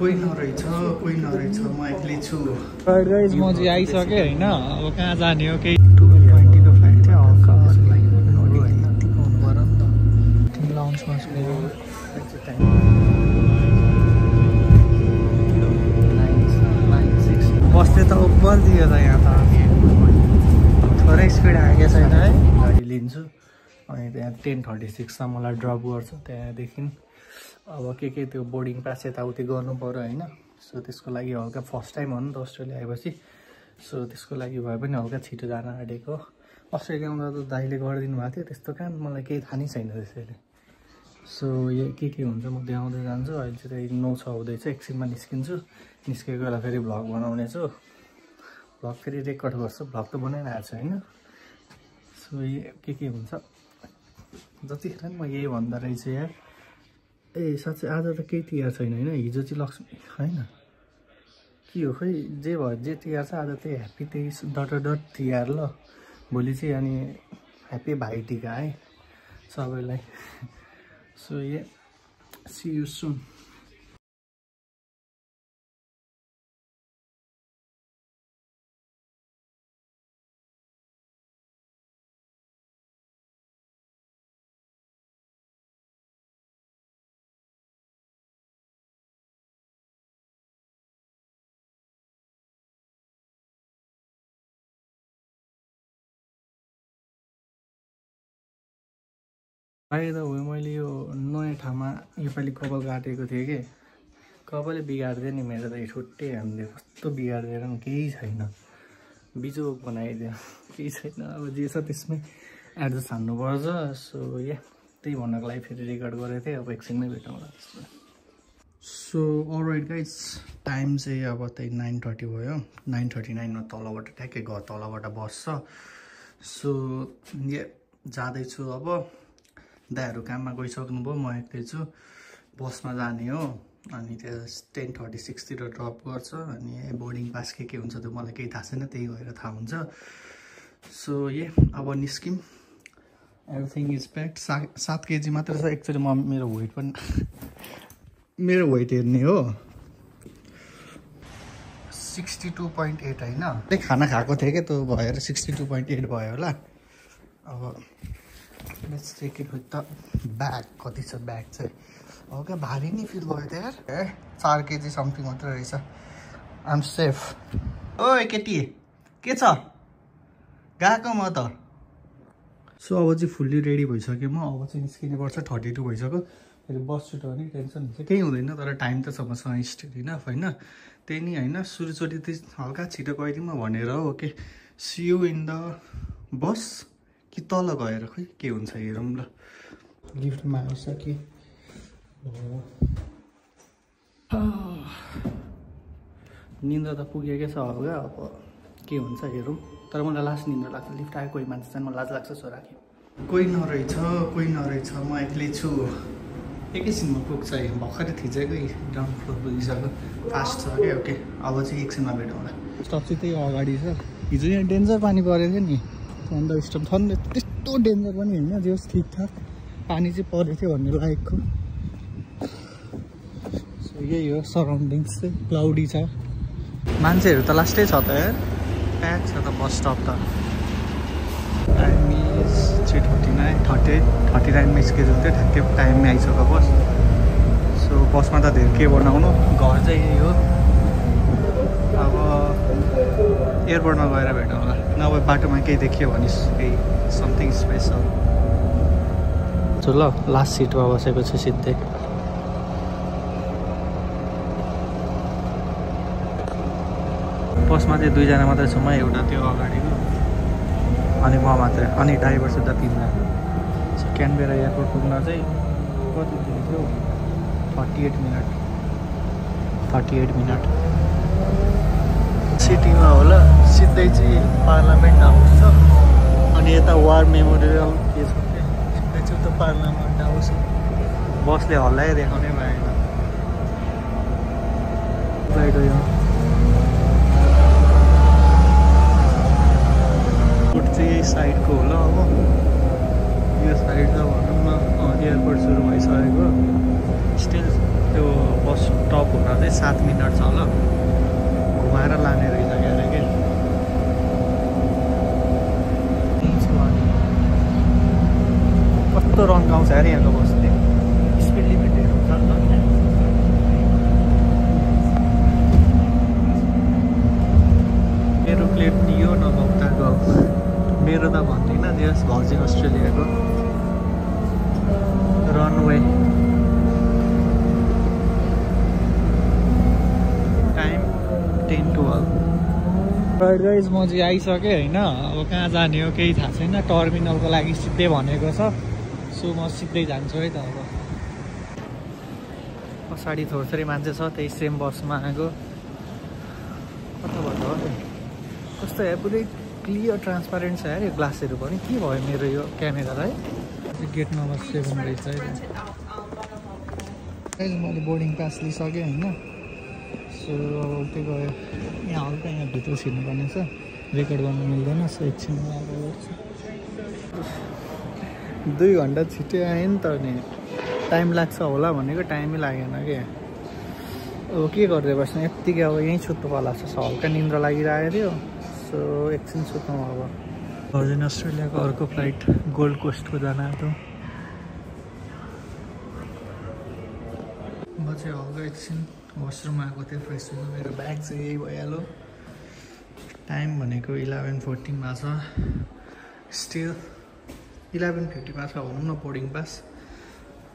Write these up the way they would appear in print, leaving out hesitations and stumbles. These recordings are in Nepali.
कोही नरहेछ म एक्लै छु गाइस म चाहिँ आइसकेँ हैन अब कहाँ जाने हो केही 12:20 को फ्लाइट थियो हल्का त्यसको लागि लाउन्चमा छु बस्ने त उब्बल दियो त यहाँ त थोरै स्पिड आएको छैन है गाडी लिन्छु अनि त्यहाँ 10:36 मा मलाई ड्रप गर्छ त्यहाँदेखि अब के त्यो बोर्डिङ पास यताउति गर्नु पर्यो हैन सो त्यसको लागि हल्का फर्स्ट टाइम हो नि त अस्ट्रेलिया आएपछि सो त्यसको लागि भए पनि हल्का छिटो जान आँटेको अस्ट्रेलिया आउँदा त दाइले गरिदिनु भएको थियो त्यस्तो काम मलाई केही थाहा नै छैन त्यसैले सो यो के हुन्छ म देखाउँदै जान्छु अहिले चाहिँ 9:06 हुँदैछ एकछिनमा निस्किन्छु निस्केको बेला फेरि भ्लग बनाउने छु भ्लग फेरि रेकर्ड गर्छु भ्लग त बनाइरहेको छु हैन सो के हुन्छ जतिखेर म यही भन्दा रहेछु यार ए साँच्चै आज त केही तिहार छैन हैन हिजो चाहिँ लक्ष्मी हैन के हो खै जे भयो जे तिहार छ आज चाहिँ ह्याप्पी 23 तिहार ल भोलि चाहिँ अनि ह्याप्पी भाइटिका है सबैलाई सो सी यू सुन अहिले त हो मैले यो नयाँ ठाउँमा योपालि कपाल काटेको थिएँ कि कपालले बिगारिदियो नि मेरो त छुट्टै हानिदियो कस्तो बिगारिदिएर पनि केही छैन बिजोग बनाइदियो केही छैन अब जे छ त्यसमै एडजस्ट हान्नुपर्छ सो त्यही भन्नको लागि फेरि रेकर्ड गरेको थिएँ अब एकछिनमै भेटौँला सो अलराइट गाइज टाइम चाहिँ अब त्यही 9:30 भयो 9:39 मा तलबाट ठ्याक्कै घर तलबाट बस छ सो जाँदैछु अब दाइहरू काममा गइसक्नुभयो म एक्लै छु बसमा जाने हो अनि त्यहाँ 10:36 तिर ड्रप गर्छ अनि बोर्डिङ पास के हुन्छ त्यो मलाई केही थाहा छैन त्यही गएर थाहा हुन्छ सो अब निस्किम एभ्रिथिङ इज प्याक्ड 7 केजी मात्र छ एक्चुअली म मेरो वेट पनि मेरो वेट हेर्ने हो 62.8 हैन त्यही खाना खाएको थिएँ क्या त्यो भएर 62.8 भयो होला अब let's take it with the bag कति छ ब्याग चाहिँ हल्का भारी नै फिल भयो त यार 4 केजी समथिङ मात्र रहेछ आइएम सेफ ओए केटी के छ गएको म त सो अब चाहिँ फुल्ली रेडी भइसक्यो म अब चाहिँ निस्किने पर्छ 32 भइसक्यो फेरि बस छिटो भने टेन्सन हुन्छ केही हुँदैन तर टाइम त छ मसँग स्टिल इनफ हैन त्यही नि हैन सुरुचोटि चाहिँ हल्का छिटो गइदिउँ भनेर हो okay see you in the bus कि तल गएर खै के हुन्छ हेरौँ ल लिफ्टमा आउँछ कि निन्द्रा त पुगेकै छ हल्का अब के हुन्छ हेरौँ तर मलाई लास्ट निन्द्रा लाग्छ लिफ्ट आयो कोही मान्छे चाहिँ मलाई लाज लाग्छ सो राख्यो कोही नरहेछ म एक्लै छु एकैछिनमा पुग्छ भर्खरै थिचेकै ग्राउन्ड फ्लोर पुगिसक्यो फास्ट छ क्या ओके अब चाहिँ एकछिनमा भेटौँला स्टप चाहिँ त्यही अगाडि छ हिजो यहाँ डेन्जर पानी परेको थियो नि अन्त स्टप छन् त्यस्तो डेन्जर पनि होइन जे होस् ठिकठाक पानी चाहिँ परेको थियो भन्ने लायकको सो यही हो सराउन्डिङ्स चाहिँ क्लाउडी छ मान्छेहरू त लास्टै छ त यार प्याक छ त बस स्टप त टाइम इज 3:39 स्केड्युल थियो ठ्याक्कै टाइममै आइसक्यो बस सो बसमा त धेरै के बनाउनु घर चाहिँ यही हो अब एयरपोर्टमा गएर भेटौँला नभए बाटोमा केही देखियो भने केही समथिङ स्पेसल ल लास्ट सिटमा बसेको छु सिधै बसमा चाहिँ 2 जना मात्रै छु म एउटा त्यो अगाडिको अनि म मात्रै अनि ड्राइभर सुधा 3 जना क्यानबेरा एयरपोर्ट पुग्न चाहिँ कति दिन थियो 38 मिनट सिटीमा होला सिधै चाहिँ पार्लियामेन्ट हाउस छ अनि यता वार मेमोरियल के छ सिधै चाहिँ त पार्लियामेन्ट हाउस बसले हल्लाइ देखाउनै भएन बाहिर यो चाहिँ यही साइडको होला अब यो साइड त भनौँ न एयरपोर्ट सुरु भइसकेको स्टिल त्यो बस स्टप हुन चाहिँ 7 मिनट छ ल घुमाएर लाने रहेछ क्यारे के कस्तो रङ आउँछ अरे यहाँको बसले स्पिड लिमिटहरू छ मेरो प्लेट दियो नभौता गयो मेरो त भन्दिनँ त्यस भर्जिन अस्ट्रेलियाको रनवे टाइम 10:12 गाइज म चाहिँ आइसकेँ होइन अब कहाँ जाने हो केही थाहा छैन टर्मिनलको लागि सिधै भनेको छ सो म सिधै जान्छु है त अब पछाडि थोरै मान्छे छ त्यही सेम बसमा आएको कताबाट हो कस्तो है पुरै क्लियर ट्रान्सपारेन्ट छ यार यो ग्लासहरू पनि के भयो मेरो यो क्यामेरालाई गेट नम्बर 7 रहेछ है मैले बोर्डिङ पास लिइसकेँ होइन सो त्यो गयो यहाँ हल्का यहाँ भित्र छिर्नुपर्ने छ रेकर्ड गर्नु मिल्दैन सो एकछिन आएर गर्छु 2 घन्टा छिट्टै आयो नि त नि टाइम लाग्छ होला भनेको टाइमै लागेन कि अब के गर्दै बस्नु यत्तिकै अब यहीँ सुत्नु पर्ला छ हल्का निन्द्रा लागिरहेको थियो सो एकछिन सुत्नु अब भर्जिन अस्ट्रेलियाको अर्को फ्लाइट गोल्ड कोस्टको जान आएको म चाहिँ हल्का एकछिन वासरुम आएको थिएँ फ्रेस हुनु मेरो ब्याग चाहिँ यही भइहाल्यो टाइम भनेको 11:14 मा छ स्टिल 11:50 मा छ भनौँ न बोर्डिङ पास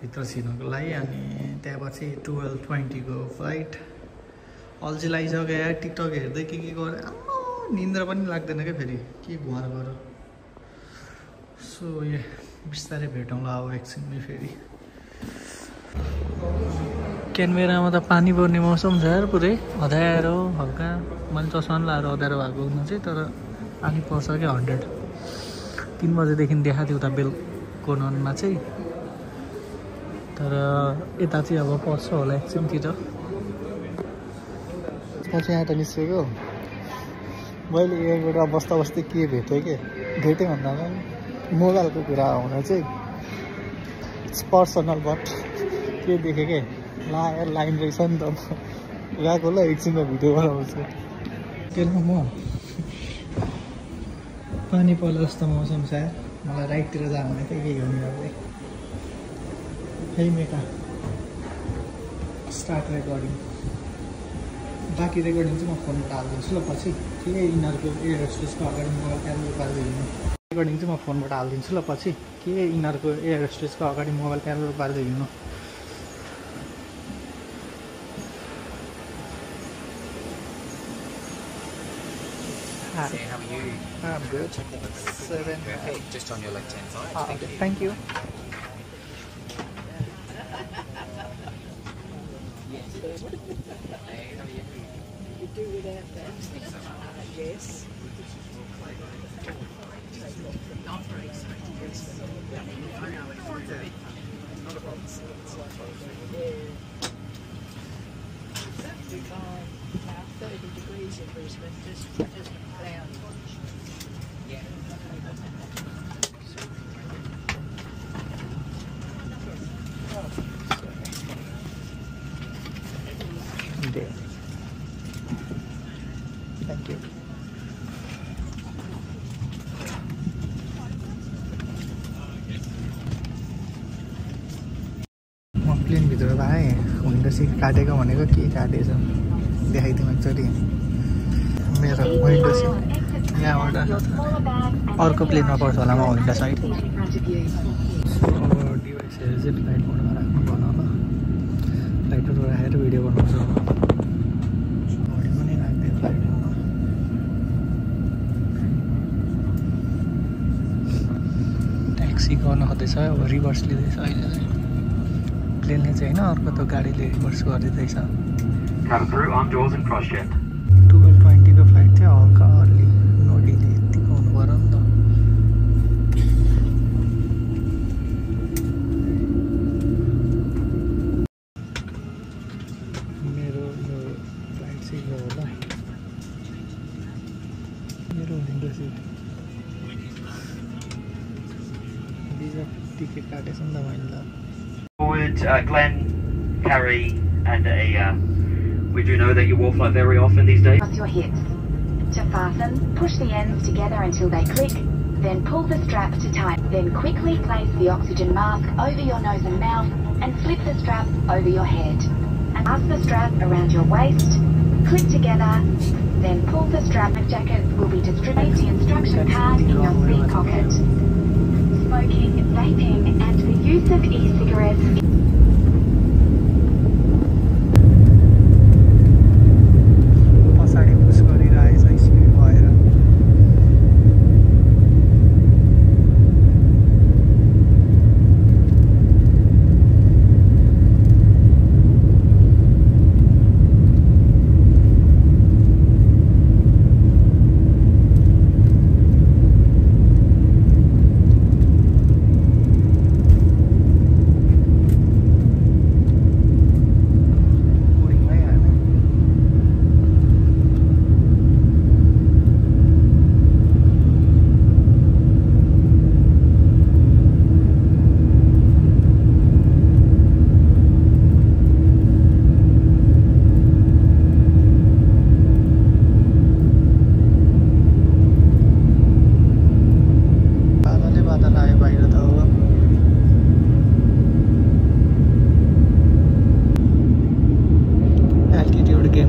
भित्र छिर्नको लागि अनि त्यहाँपछि 12:20 को फ्लाइट अल्छी लागिसक्यो यार टिकटक हेर्दै के गरेँ निन्द्रा पनि लाग्दैन क्या फेरि के घुमाएर गर सो यो बिस्तारै भेटौँला अब एकछिनमै फेरि क्यानबेरामा त पानी पर्ने मौसम छ यार पुरै हदाएर हल्का मैले चस्मा लाएर हदाएर भएको हुनु चाहिँ तर पानी पर्छ क्या 100 3 बजेदेखि देखाएको थियो उता बेलकोनमा चाहिँ तर यता चाहिँ अब पर्छ होला एकछिनतिर पछि यहाँ त निस्केको मैले एयरपोर्टमा बस्दा बस्दै के भेटेँ कि भेटेँ भन्दा पनि मोबाइलको कुरा हुन चाहिँ इट्स पर्सनल बट के देखेँ कि लाइन रहेछ नि त गएको ल एकछिनमा भिडियो बनाउँछु त्यसमा म पानी पर्ला जस्तो मौसम छ मलाई राइटतिर जानु भने चाहिँ केही हुने अब है मेटा स्टार्ट रेकर्डिङ बाँकी रेकर्डिङ चाहिँ म फोनबाट हालिदिन्छु ल पछि के यिनीहरूको एयर होस्टेसको अगाडि मोबाइल क्यामेरा पारेर हिँड्नु रेकर्डिङ चाहिँ म फोनबाट हालिदिन्छु ल पछि के यिनीहरूको एयर होस्टेसको अगाडि मोबाइल क्यामेरा पारेर हिँड्नु How are you? I'm good. 7. Okay, just on your left-hand side. Okay, thank you. You do without that? Yes. Be fine. 30 degrees in Brisbane, just cloud. There. Thank you. म प्लेनभित्र आएँ विन्डो सिट काटेको भनेको के काटेछ देखाइदिउँ एकचोटि मेरो विन्डो सिट यहाँबाट अर्को प्लेनमा पर्छ होला म विन्डो साइड डिभाइसहरू चाहिँ फ्लाइट मोडमा राख्नु भन ल फ्लाइटहरू राखेर भिडियो बनाउँछु घडी पनि राख्दै फ्लाइट मोडमा ट्याक्सी गर्न खोज्दैछ अब रिभर्स लिँदैछ अहिले चाहिँ प्लेनले चाहिँ होइन अर्को त गाडीले रिभर्स गरिदिँदैछ 12:20 को फ्लाइट थियो हल्का अर्ली नो डिले यतिको हुनु पऱ्यो नि त मेरो यो फ्लाइट चाहिँ यो होला मेरो विन्डो सिट भिजा टिकट काटेछ नि त मैले त Forward, Glenn, Carrie, and a We do know that you walk like very often these days. Across your hips. To fasten, push the ends together until they click, then pull the strap to tight. Then quickly place the oxygen mask over your nose and mouth and flip the strap over your head. And pass the strap around your waist, clip together, then pull the strap. The jacket will be distributed. The instruction card in your seat pocket. Smoking, vaping, and the use of e-cigarettes. पछाडि पुस गरिरहेछ स्पिड भएर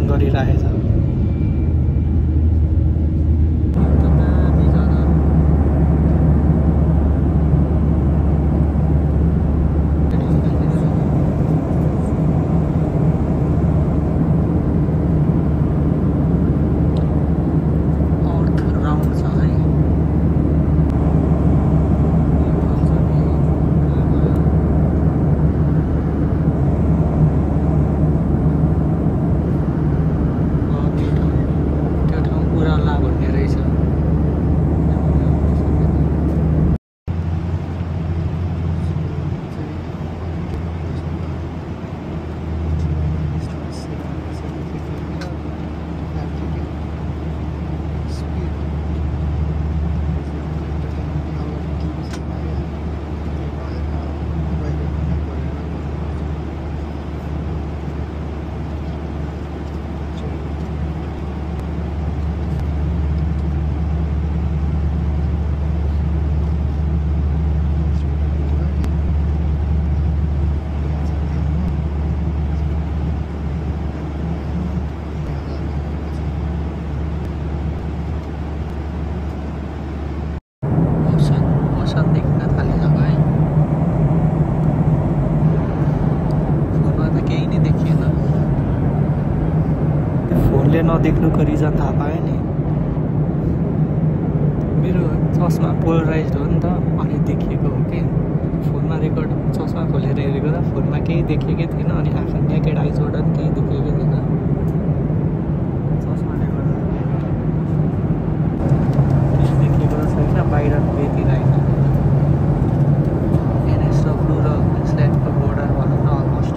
गरिरहेछ नदेख्नुको रिजन थाहा पाएँ नि मेरो चस्मा पोलराइज्ड हो नि त अनि देखिएको हो कि फोनमा रेकर्ड चस्मा खोलेर हेरेको त फोनमा केही देखेकै थिएन अनि आँखा नेकेड आइजबाट पनि केही देखेकै थिएन चस्माले गर्दा केही देखेको छैन बाहिर बेतिरहेको एनएसडब्ल्यू र क्विन्सल्यान्डको बोर्डर भनौँ न अलमोस्ट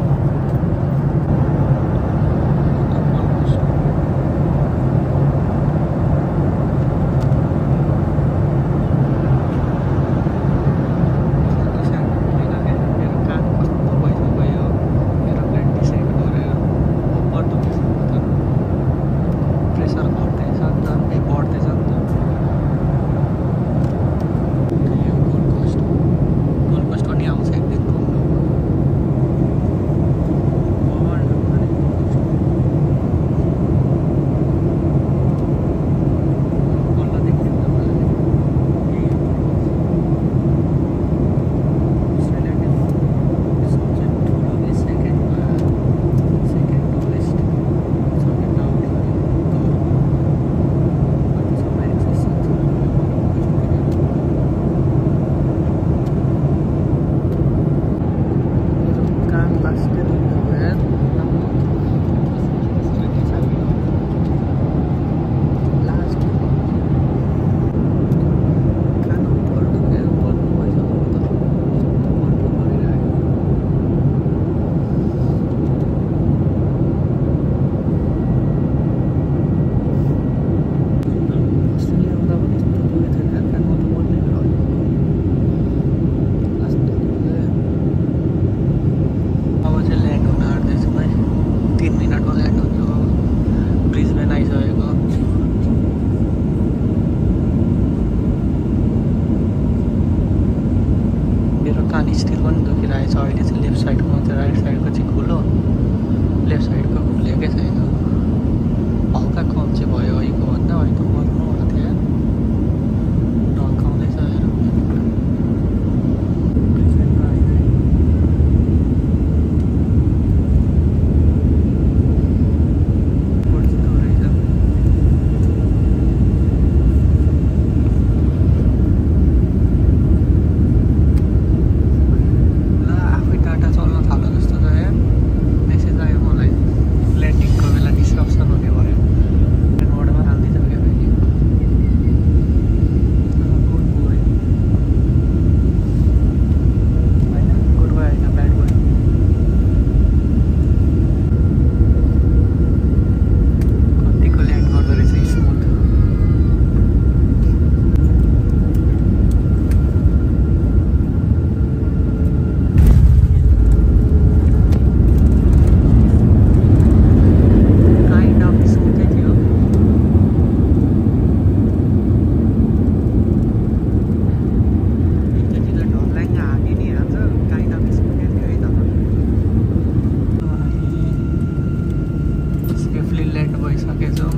गइसकेछौँ।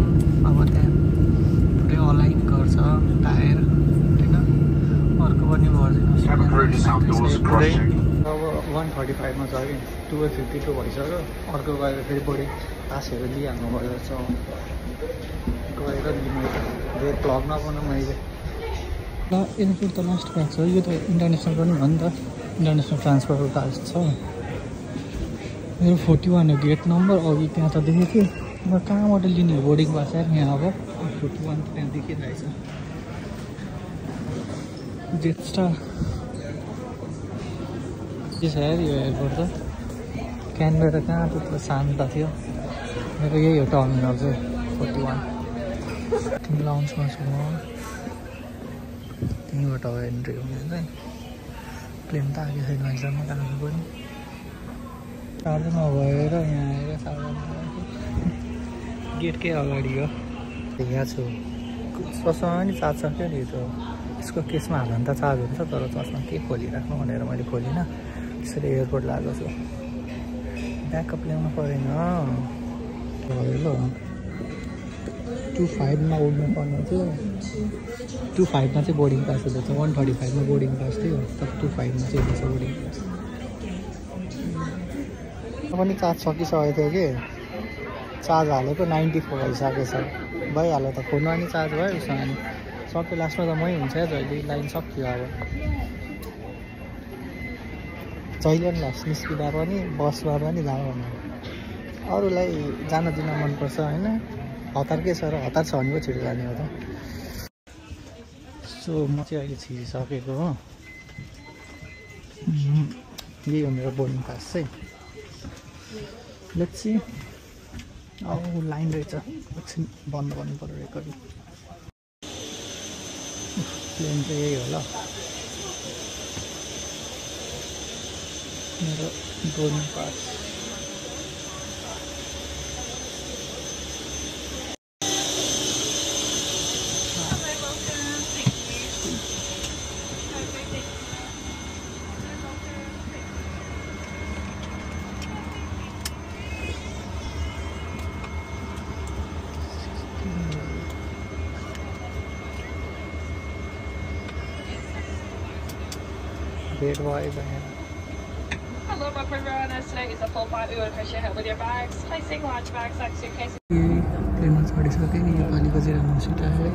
अब त्यहाँ पुरै अलाइन गर्छ टायर होइन, अर्को पनि भर्जिन पुरै। अब 135मा छ कि 1252 भइसक्यो। अर्को गएर फेरि बढी पासहरू लिइहाल्नु पर्छ गएर लिनु धेरै भ्लग नबनाउँ मैले। ल एयरपोर्ट त लास्ट भएको छ, यो त इन्टरनेसनल पनि हो नि त, इन्टरनेसनल ट्रान्सफरको काज छ। मेरो 41 हो गेट नम्बर, अघि त्यहाँ त देखेँ कि म कहाँबाट लिने बोर्डिङ पास यार। यहाँ अब 41 त्यहाँ देखिरहेछ जेटस्टार के छ यार यो एयरपोर्ट त। क्यानबेरा कहाँ त्यत्रो शान्त थियो, मेरो यही हो टर्मिनल चाहिँ 41। तिमी लाउन्चमा छु म, त्यहीँबाट हो एन्ट्री हुने चाहिँ। प्लेन त आएको छैन अहिलेसम्म कहाँको पनि, चार्जरमा भएर यहाँ आएर चार्जरमा गेटकै अगाडि हो। यहाँ छु, चस्मा पनि चार्ज छ क्या नि, त्यो यसको केसमा हाल्दा त चार्ज हुन्छ, तर चस्मा के खोलिराख्नु भनेर मैले खोलिनँ, त्यसरी एयरपोर्ट लागेको छु। ब्याकअप ल्याउनु परेन ल। 25मा उड्नु पर्ने थियो, 25मा चाहिँ बोर्डिङ पास हुँदैछ, 135मा बोर्डिङ पास थियो, तर 25मा चाहिँ हुँदैछ बोर्डिङ पास। पनि चार्ज सकिसकेको थियो कि, चार्ज हालेको 94 भइसकेको छ। भइहाल्यो त, फोनमा पनि चार्ज भयो उसँग नि सक्यो। लास्टमा त मै हुन्छ जहिले, लाइन सक्यो अब जहिले पनि लास्ट निस्किँदा पनि बसमा पनि जानु भन्नु। अरूलाई जान दिन मनपर्छ होइन, हतार के छ र, हतार छ भने पो छिटो जाने हो त। सो म चाहिँ अहिले छिरिसकेको हो, यही हो मेरो बोर्डिङ पास चाहिँ। Let's see. अब लाइन रहेछ, एकछिन बन्द गर्नु पऱ्यो रेकर्डिङ। प्लेन चाहिँ यही होला मेरो boarding pass. Hello, welcome runners. Tonight is a full flight. We want to push your head with your bags. Placing large bags like suitcases. प्लेनमा चढिसकेँ नि, यो पालिको चाहिँ राम्रो सिट आयो है।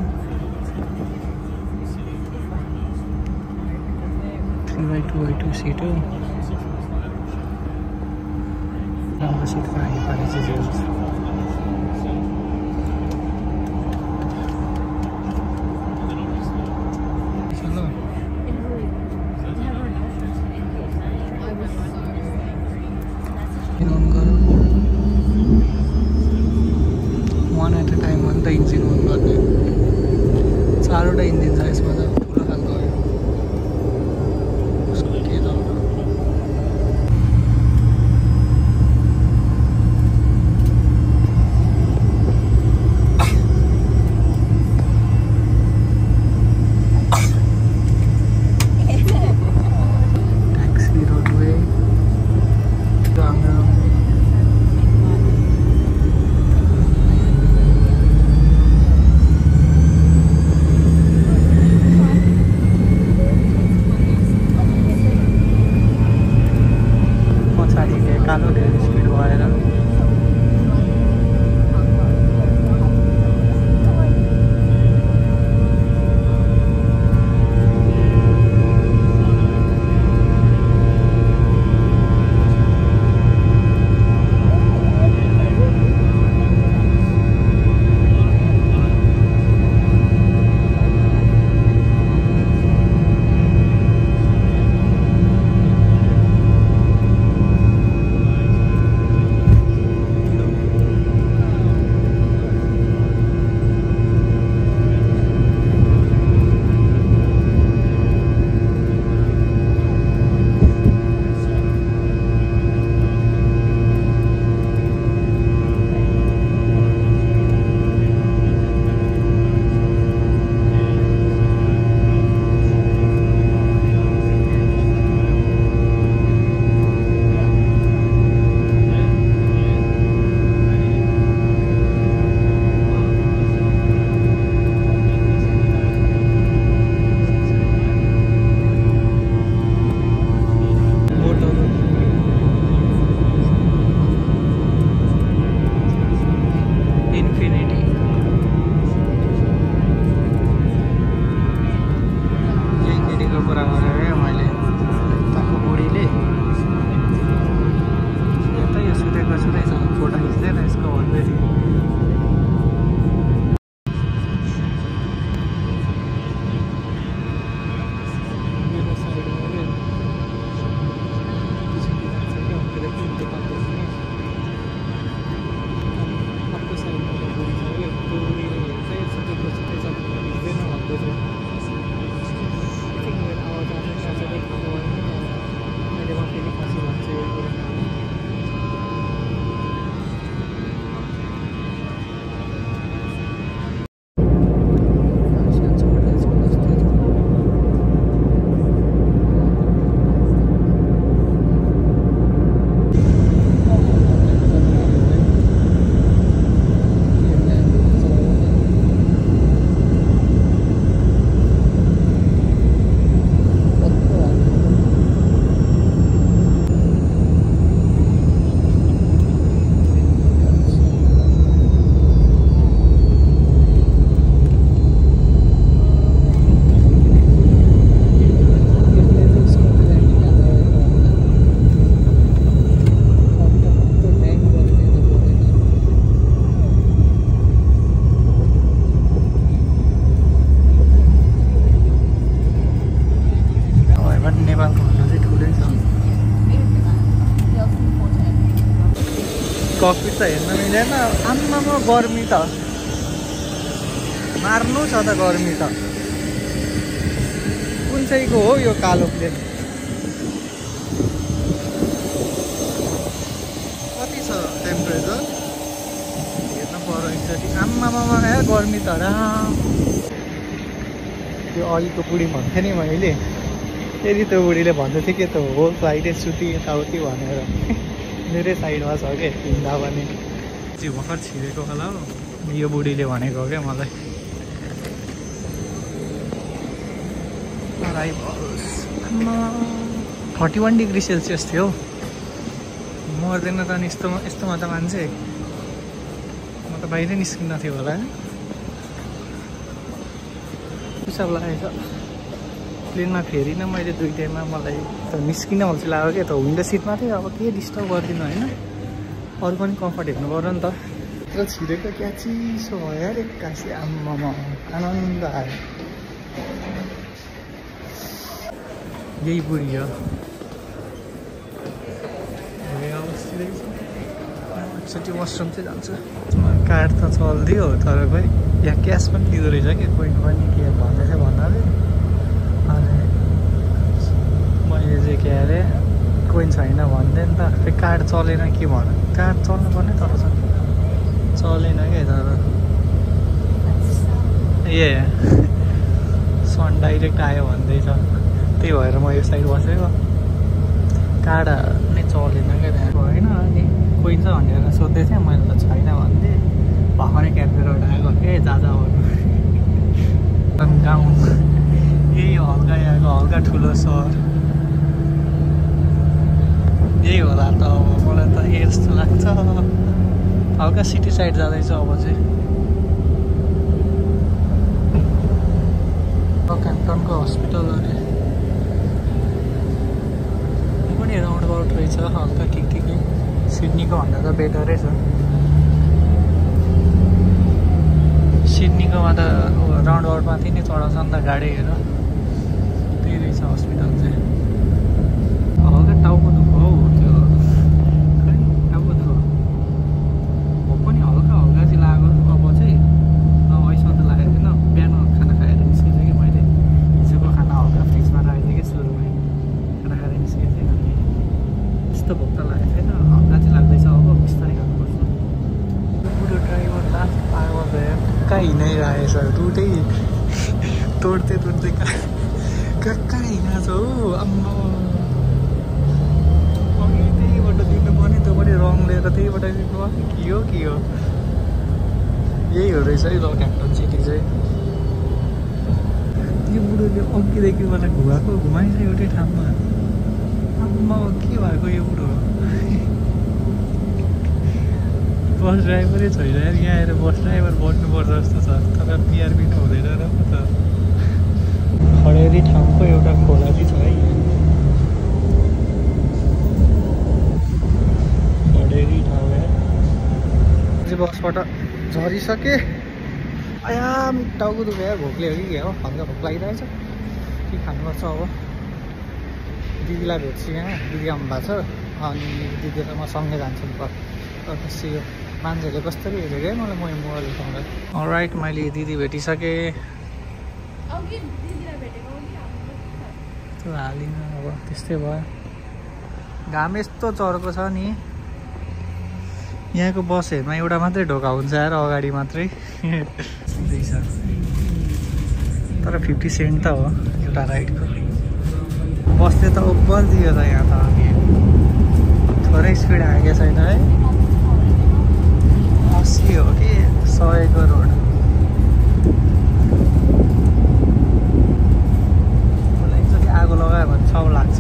3x2x2 सिट हो, राम्रो सिट पाएँ योपालि चाहिँ। वान एट अ टाइम हो नि त इन्जिन अन गर्ने, 4वटा इन्जिन छ यसमा त, ठुलो खालको उसको के छ। ट्याक्सी रोडवे इन्फिनिटी यहीँनिरको कुरा गरेर मैले यताको बुढीले यता यो सुतेको छुँदैछ फोटो खिच्दैन यसको भन्दै थियो ककपिट त हेर्न मिलेन आम्मामा गर्मी त मार्नु छ त गर्मी त कुन चाहिँको हो यो कालो प्लेन कति छ टेम्परेचर हेर्न पर्यो एकचोटि आम्मामा गर्मी त र त्यो अघिको बुढी भन्थेँ नि मैले फेरि त्यो बुढीले भन्दै थियो के त हो फ्लाइटै सुति यताउति भनेर मेरै साइडमा छ क्या हिँड्दा पनि चाहिँ भर्खर छिरेको होला हो यो बुढीले भनेको हो क्या मलाई 41 डिग्री सेल्सियस थियो मर्दैन त नि यस्तोमा त मान्छे म त बाहिरै निस्किन थियो होला पिसाब लागेको प्लेनमा फेरिनँ मैले दुई टाइममा मलाई त निस्किन अल्छी लाग्यो क्या त विन्डो सिटमा थियो अब के डिस्टर्ब गरिदिनु होइन अरू पनि कम्फर्ट हेर्नु पऱ्यो नि त यत्रो छिरेको क्या चिसो भयो अरे एक्कासी आम्मामा आनन्द आयो यही बुढी हो एकचोटि वासरुम चाहिँ जान्छ कार्ड त चल्दियो तर खोइ यहाँ क्यास पनि लिँदो रहेछ कि कोही पनि के भन्दैछ भन्नाले अनि मैले चाहिँ के अरे कोही छैन भन्दै नि त फेरि कार्ड चलेन के भन्नु कार्ड चल्नु पर्ने तर चलेन क्या तर ए सन डाइरेक्ट आयो भन्दैछ त्यही भएर म यो साइड बसेको कार्ड नै चलेन क्या त्यहाँ होइन अनि कोही छ भनेर सोध्दै थिएँ मैले त छैन भन्दै भर्खरै क्याफेबाट आएको ए जाजा भन्नु गाउँ यही हल्का यहाँको हल्का ठुलो सहर यही होला त अब मलाई त ए जस्तो लाग्छ हल्का सिटी साइड जाँदैछ अब चाहिँ क्याम्पटनको हस्पिटल अरे पनि राउन्ड अबाउट रहेछ हल्का के सिडनीको भन्दा त बेटरै छ सिडनीकोमा त राउन्ड अबाउट माथि नै चढाउँछ नि त गाडीहरू त्यही रहेछ हस्पिटल चाहिँ हल्का टाउको दुःख हौ त्यो टाउको दुःख हो पनि हल्का चाहिँ लाग्यो अब चाहिँ अब ऐसा त लागेको थिएन बिहान खाना खाएर निस्केको थिएँ कि मैले हिजोको खाना हल्का फ्रिजमा राखेको थिएँ कि सुरुमै खाना खाएर निस्केको थिएँ अनि त्यस्तो भोक त लागेको थिएन हल्का चाहिँ लाग्दैछ अब बिस्तारै गर्नुपर्छ बुढो ड्राइभर लास्ट पागल भयो कहाँ हिँडाइरहेछ रुटै तोड्दै कहाँ हिँडेको छ हौ आम्मा अघि त्यहीबाट दिनु पर्ने त्यो पनि रङ लिएर त्यहीबाट दिनु पर्ने के हो यही हो रहेछ है ल क्याम्पटन सिटी चाहिँ यो बुढोले अघिदेखि मलाई घुमाइछ एउटै ठाउँमा आम्मा के भएको यो बुढो बस ड्राइभरै छैन यार, यहाँ आएर बस ड्राइभर बन्नुपर्छ जस्तो छ, तर पिआरपी त हुँदैन र पो त। खडेरी ठाउँको एउटा खोला चाहिँ छ है, खडेरी ठाउँ यार। बसबाट झरिसके, आया टाउको दुख्यो यार, भोकले हो कि के हो, हल्का भोक लागिरहेछ, के खानुपर्छ अब। दिदीलाई भेट्छु यहाँ, दिदी आउनु भएको छ, अनि दिदी र म सँगै जान्छौँ। त्यसै यो मान्छेहरूले कस्तरी हेरेको है मलाई, म मोबाइल उठाउँदा। अलराइट, मैले दिदी भेटिसकेँ, त्यो हालिनँ अब, त्यस्तै भयो। घाम यस्तो चर्को छ नि, यहाँको बसहरूमा एउटा मात्रै ढोका हुन्छ यार, अगाडि मात्रै छ, तर 50 सेन्ट त हो एउटा राइडको। बसले त ओभर दियो त यहाँ त, अनि थोरै स्पिड आएको छैन है, 80 हो कि 100 को रोड। मलाई एकचोटि आगो लगायो भने 100 लाग्छ,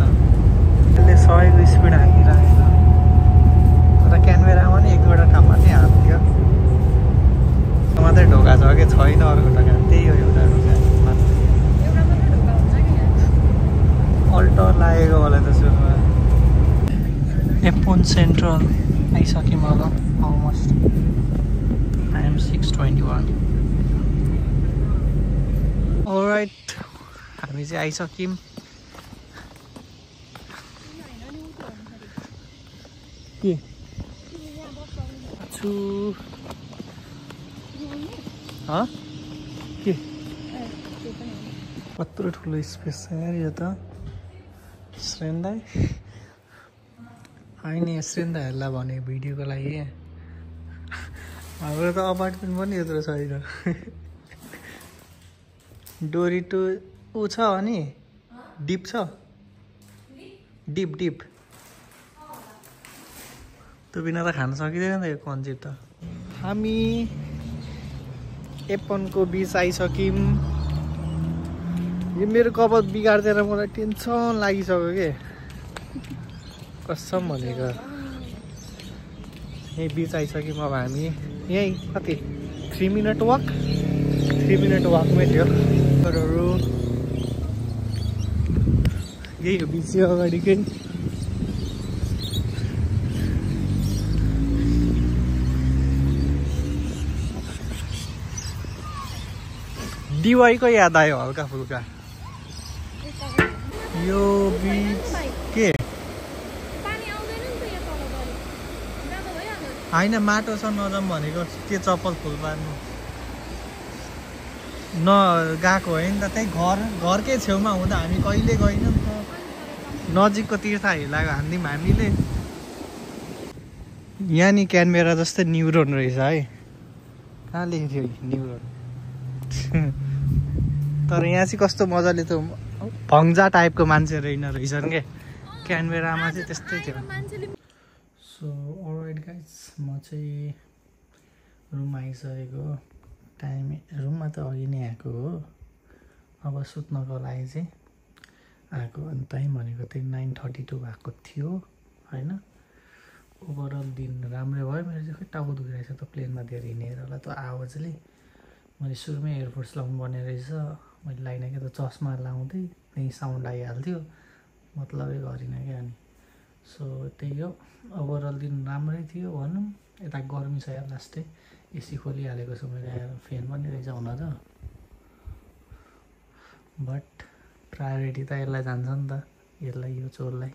त्यसले 100 को स्पिड हालिरहेको, तर क्यानबेरामा पनि एक दुईवटा ठाउँमा चाहिँ हाल्थ्यो। मात्रै ढोका छ कि छैन अर्को ढोका, त्यही हो एउटा ढोका मात्र। अल्टर लागेको मलाई त सुरुमा। एपोन सेन्ट्रल आइसक्यौँ अब, अलमोस्ट टाइम 6:21। अलराइट, हामी चाहिँ आइसक्यौँ। के छु के कत्रो ठुलो स्पेस छ यार यो त। श्रेन्दाई होइन, श्रेन्दाहरूलाई भने भिडियोको लागि, हाम्रो त अपार्टमेन्ट पनि यत्रो छैन। डोरी टु ऊ छ अनि डिप छ, डिप डिप त्यो बिना त खान सकिँदैन नि त यो कन्सेप्ट त। हामी एप्पनको बिच आइसक्यौँ। यो मेरो कपाल बिगार्दैन, मलाई टेन्सन लागिसक्यो के कसम भनेको। यही बिच आइसक्यौँ अब हामी, यहीँ कति 3 मिनट वाक, 3 मिनट वाकमै थियो। यही हो बिच अगाडिकै। डिवाईको याद आयो हल्का फुल्का। यो बिच के होइन, माटो छ नजाउँ भनेको, के चप्पल फुल पार्नु न गएको होइन त। त्यही घरकै छेउमा हुँदा हामी कहिले गएनौँ त। नजिकको तीर्थ हेर्लाको हान्दिउँ हामीले। यहाँ नि क्यानबेरा जस्तै न्युरोन रहेछ है, कहाँ लेखेको थियो न्युरोन। तर यहाँ चाहिँ कस्तो मजाले त भङ्जा टाइपको मान्छे रहेछन् क्या, क्यानबेरामा चाहिँ त्यस्तै थियो। सो अलराइट गाइज, म चाहिँ रुम आइसकेको। टाइम रुममा त अघि नै आएको हो, अब सुत्नको लागि चाहिँ आएको। अनि टाइम भनेको त्यही 9:32 भएको थियो होइन। ओभरअल दिन राम्रै भयो। मेरो चाहिँ खै टाउको दुखिरहेछ त, प्लेनमा धेरै हिँडेर होला। त्यो आवाजले मैले सुरुमै एयरफोर्स लाउनु पर्ने रहेछ, मैले लाइनँ क्या त। चस्मा लाउँदै त्यही साउन्ड आइहाल्थ्यो, मतलबै गरिनँ क्या। अनि सो त्यही हो, ओभरअल दिन राम्रै थियो भनौँ। यता गर्मी छ यार, लास्टै एसी खोलिहालेको छु मैले, फ्यान पनि रहेछ हुन त। बट प्रायोरिटी त यसलाई जान्छ नि त, यसलाई, यो चोरलाई।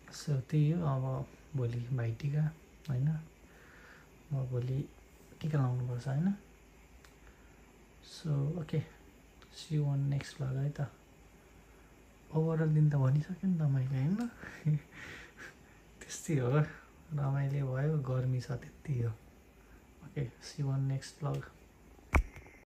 सो त्यही हो। अब भोलि भाइटिका होइन, म भोलि टिका लाउनुपर्छ होइन। So okay, see you on next vlog है त। ओभरअल दिन त भनिसक्यो नि त मैले होइन। त्यस्तै हो, रमाइलो भयो, गर्मी छ त्यति हो। Okay, see you on next vlog.